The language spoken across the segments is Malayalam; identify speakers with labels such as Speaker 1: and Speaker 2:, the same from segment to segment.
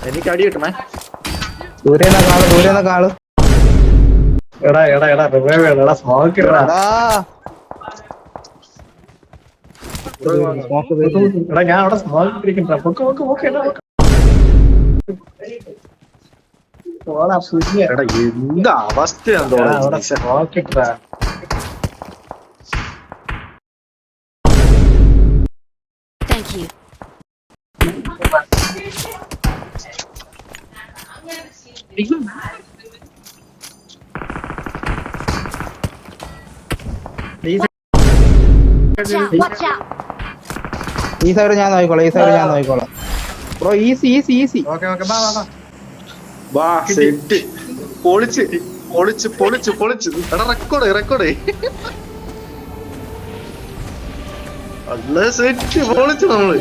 Speaker 1: എനിക്ക് അടി കിട്ടണേ.
Speaker 2: ദൂരെ കാള്
Speaker 1: എടാ സ്മോക്ക് എടാ ഞാൻ അവിടെ സ്മോക്ക് ഇരിക്കണ്ട. എന്ത് അവസ്ഥയാണോ സ്മോക്ക് ഇട്ടാ.
Speaker 3: Thank you. Watch out.
Speaker 2: ഈ സൈഡ് ഞാൻ നോക്കിക്കോളാം ബ്രോ. ഈസി
Speaker 1: ഓക്കെ ബാ സെറ്റ്. പൊളിച്ച് എടാ റെക്കോർഡ് അല്ല സെറ്റ് പൊളിച്ചു നമ്മള്.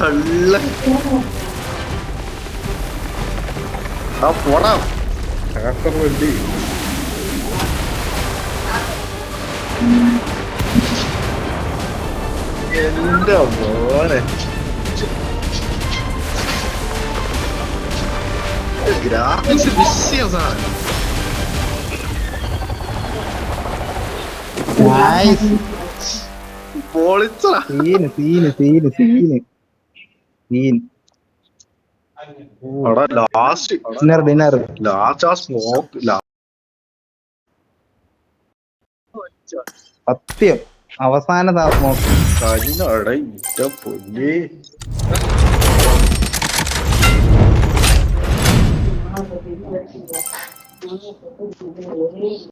Speaker 1: അല്ല ആ പോടാ വേണ്ടി എന്റെ മോനെ ഗ്രാഫിക്സ് വിഷയം സാധനം. പൊളിച്ചടാ. ലാസ്റ്റ് ആ സ്മോക്ക്
Speaker 2: സത്യം അവസാന സ്മോക്ക്
Speaker 1: കഴിഞ്ഞ പൊന്നേ.